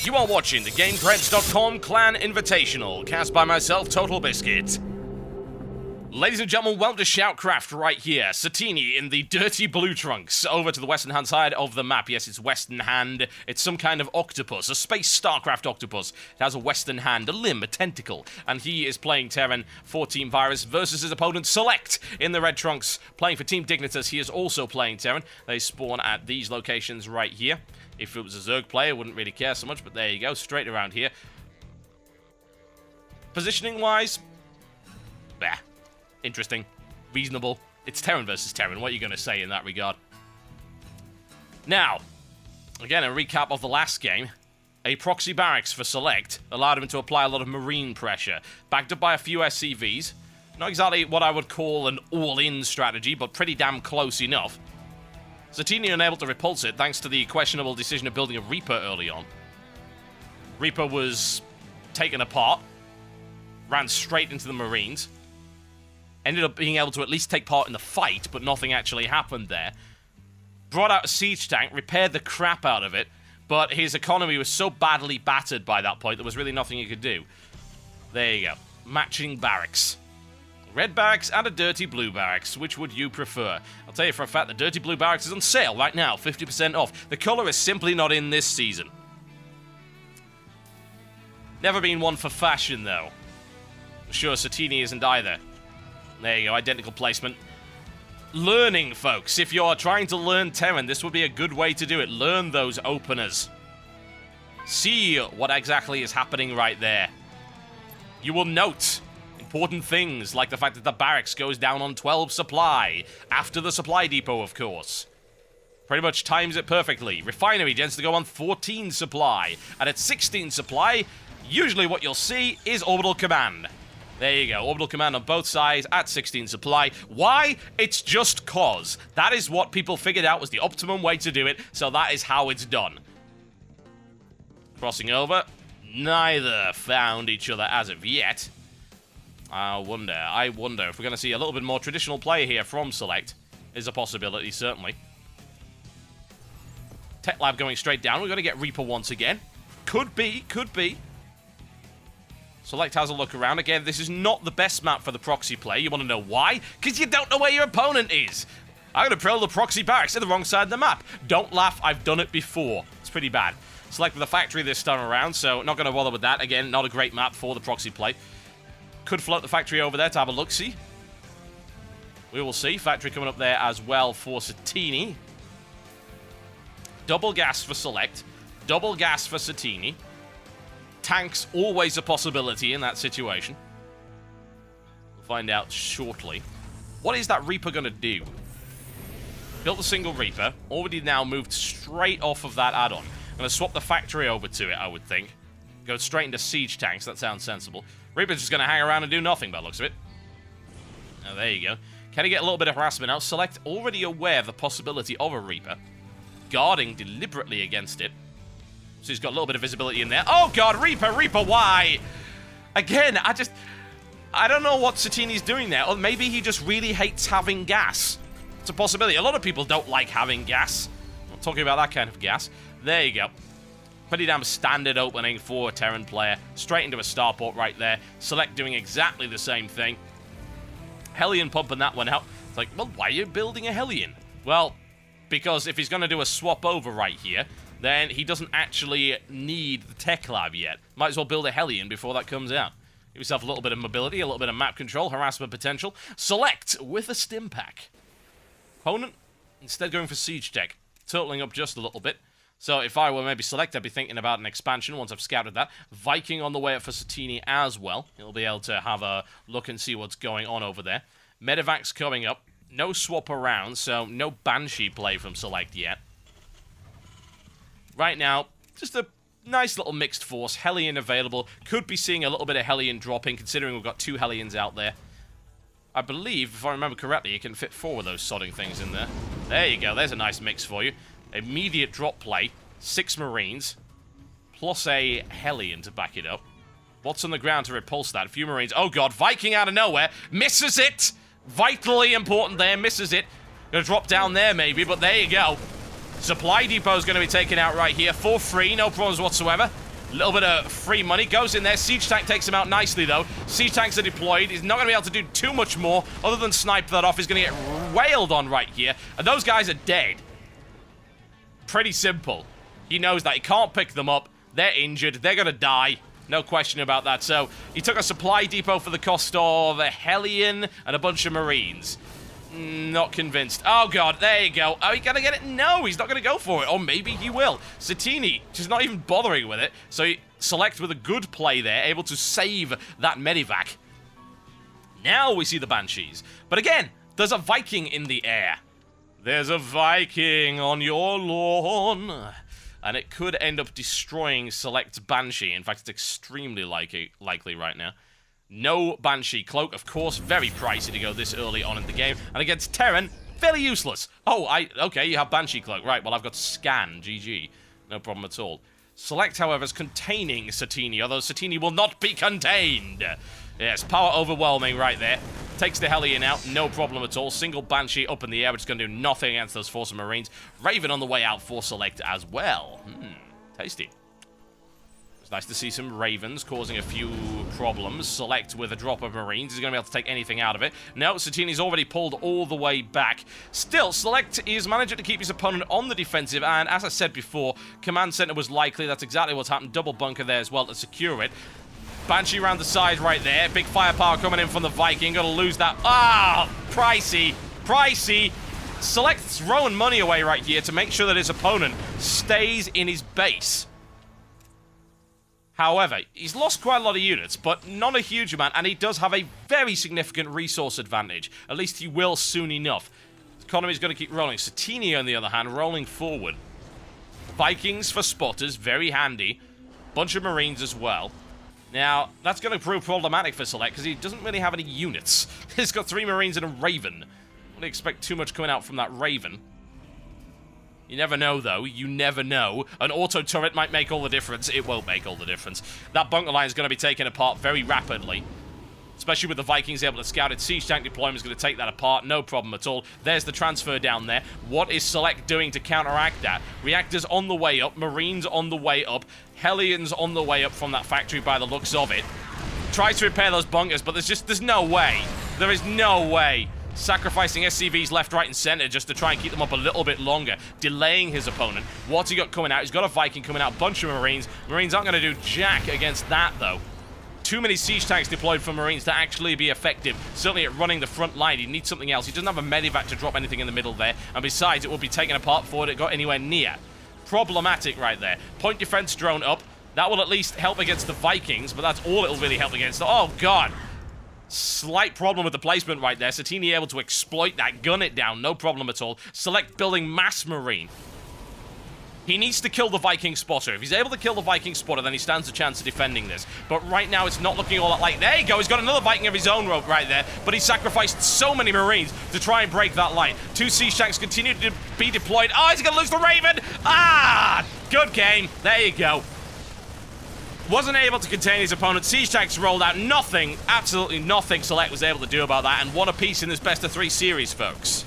You are watching the GameCreds.com Clan Invitational, cast by myself, Totalbiscuit. Ladies and gentlemen, welcome to SHOUTcraft right here. Satiini in the dirty blue trunks, over to the western hand side of the map. Yes, it's western hand. It's some kind of octopus, a space StarCraft octopus. It has a western hand, a limb, a tentacle, and he is playing Terran for Team Virus versus his opponent SelecT in the red trunks, playing for Team Dignitas. He is also playing Terran. They spawn at these locations right here. If it was a Zerg player, wouldn't really care so much, but there you go, straight around here. Positioning-wise, bah. Interesting. Reasonable. It's Terran versus Terran. What are you going to say in that regard? Now, again, a recap of the last game. A proxy barracks for SelecT allowed him to apply a lot of marine pressure, backed up by a few SCVs. Not exactly what I would call an all-in strategy, but pretty damn close enough. Satiini unable to repulse it thanks to the questionable decision of building a Reaper early on. Reaper was taken apart, ran straight into the Marines, ended up being able to at least take part in the fight, but nothing actually happened there. Brought out a siege tank, repaired the crap out of it, but his economy was so badly battered by that point there was really nothing he could do. There you go. Matching barracks. Red barracks and a dirty blue barracks. Which would you prefer? I'll tell you for a fact, the dirty blue barracks is on sale right now, 50% off. The colour is simply not in this season. Never been one for fashion, though. I'm sure Satiini isn't either. There you go, identical placement. Learning, folks. If you're trying to learn Terran, this would be a good way to do it. Learn those openers. See what exactly is happening right there. You will note important things, like the fact that the barracks goes down on 12 supply, after the supply depot, of course. Pretty much times it perfectly. Refinery tends to go on 14 supply, and at 16 supply, usually what you'll see is orbital command. There you go, orbital command on both sides at 16 supply. Why? It's just cause. That is what people figured out was the optimum way to do it, so that is how it's done. Crossing over, neither found each other as of yet. I wonder if we're going to see a little bit more traditional play here from SelecT. Is a possibility, certainly. Tech Lab going straight down. We're going to get Reaper once again. Could be. SelecT has a look around. Again, this is not the best map for the proxy play. You want to know why? Because you don't know where your opponent is. I'm going to drill the proxy barracks to the wrong side of the map. Don't laugh, I've done it before. It's pretty bad. SelecT with a factory this time around, so not going to bother with that. Again, not a great map for the proxy play. Could float the factory over there to have a look-see. We will see. Factory coming up there as well for Satiini. Double gas for SelecT. Double gas for Satiini. Tanks, always a possibility in that situation. We'll find out shortly. What is that Reaper going to do? Built a single Reaper. Already now moved straight off of that add-on. Going to swap the factory over to it, I would think. Go straight into siege tanks. That sounds sensible. Reaper's just going to hang around and do nothing by the looks of it. Oh, there you go. Can he get a little bit of harassment out? SelecT already aware of the possibility of a Reaper. Guarding deliberately against it. So he's got a little bit of visibility in there. Oh, God, Reaper, why? Again, I don't know what Satiini's doing there. Or maybe he just really hates having gas. It's a possibility. A lot of people don't like having gas. I'm not talking about that kind of gas. There you go. Pretty damn standard opening for a Terran player. Straight into a starport right there. SelecT doing exactly the same thing. Hellion pumping that one out. It's like, well, why are you building a Hellion? Well, because if he's going to do a swap over right here, then he doesn't actually need the tech lab yet. Might as well build a Hellion before that comes out. Give yourself a little bit of mobility, a little bit of map control, harassment potential. SelecT with a stim pack. Opponent, instead going for siege tech. Turtling up just a little bit. So if I were maybe SelecT, I'd be thinking about an expansion once I've scouted that. Viking on the way up for Satiini as well. He'll be able to have a look and see what's going on over there. Medevac's coming up. No swap around, so no Banshee play from SelecT yet. Right now, just a nice little mixed force. Hellion available. Could be seeing a little bit of Hellion dropping, considering we've got 2 Hellions out there. I believe, if I remember correctly, you can fit 4 of those sodding things in there. There you go. There's a nice mix for you. Immediate drop play. 6 Marines. Plus a Hellion to back it up. What's on the ground to repulse that? A few Marines. Oh, God. Viking out of nowhere. Misses it. Vitally important there. Misses it. Gonna drop down there, maybe, but there you go. Supply depot is going to be taken out right here for free. No problems whatsoever. A little bit of free money goes in there. Siege tank takes him out nicely, though. Siege tanks are deployed. He's not going to be able to do too much more other than snipe that off. He's going to get wailed on right here. And those guys are dead. Pretty simple. He knows that. He can't pick them up. They're injured. They're going to die. No question about that. So he took a supply depot for the cost of a Hellion and a bunch of Marines. Not convinced. Oh, God. There you go. Are you going to get it? No, he's not going to go for it. Or maybe he will. Satiini just not even bothering with it. So he SelecT with a good play there, able to save that medivac. Now we see the Banshees. But again, there's a Viking in the air. There's a Viking on your lawn. And it could end up destroying SelecT's Banshee. In fact, it's extremely likely right now. No Banshee cloak, of course, very pricey to go this early on in the game. And against Terran, fairly useless. Oh, okay, you have Banshee cloak. Right, well, I've got Scan, GG. No problem at all. SelecT, however, is containing Satiini, although Satiini will not be contained. Yes, power overwhelming right there. Takes the Hellion out, no problem at all. Single Banshee up in the air, which is going to do nothing against those Force of Marines. Raven on the way out for SelecT as well. Tasty. It's nice to see some Ravens causing a few problems. SelecT with a drop of Marines. He's going to be able to take anything out of it. No, Satiini's already pulled all the way back. Still, SelecT is managing to keep his opponent on the defensive, and as I said before, Command Center was likely. That's exactly what's happened. Double bunker there as well to secure it. Banshee around the side right there. Big firepower coming in from the Viking. Gonna lose that. Ah, pricey. Pricey. SelecT's throwing money away right here to make sure that his opponent stays in his base. However, he's lost quite a lot of units, but not a huge amount, and he does have a very significant resource advantage. At least he will soon enough. The economy's going to keep rolling. Satiini, on the other hand, rolling forward. Vikings for spotters, very handy. Bunch of Marines as well. Now, that's going to prove problematic for SelecT, because he doesn't really have any units. He's got 3 Marines and a Raven. I wouldn't expect too much coming out from that Raven. You never know, though. You never know. An auto turret might make all the difference. It won't make all the difference. That bunker line is going to be taken apart very rapidly. Especially with the Vikings able to scout it. Siege tank deployment is going to take that apart. No problem at all. There's the transfer down there. What is SelecT doing to counteract that? Reactors on the way up. Marines on the way up. Hellions on the way up from that factory by the looks of it. Tries to repair those bunkers, but there's no way. There is no way. Sacrificing SCVs left, right, and center just to try and keep them up a little bit longer, delaying his opponent. What's he got coming out? He's got a Viking coming out, a bunch of Marines. Marines aren't going to do jack against that, though. Too many siege tanks deployed for Marines to actually be effective. Certainly at running the front line, he needs something else. He doesn't have a medivac to drop anything in the middle there, and besides, it will be taken apart before it got anywhere near. Problematic right there. Point defense drone up. That will at least help against the Vikings, but that's all it'll really help against. Oh, God. Slight problem with the placement right there. Satiini able to exploit that, gun it down, no problem at all. SelecT building mass Marine. He needs to kill the Viking spotter. If he's able to kill the Viking spotter, then he stands a chance of defending this. But right now, it's not looking all that like... There you go, he's got another Viking of his own rope right there. But he sacrificed so many Marines to try and break that line. 2 siege tanks continue to be deployed. Oh, he's going to lose the Raven! Ah! Good game. There you go. Wasn't able to contain his opponent. Siege tanks rolled out. Nothing, absolutely nothing SelecT was able to do about that. And one apiece in this best of 3 series, folks.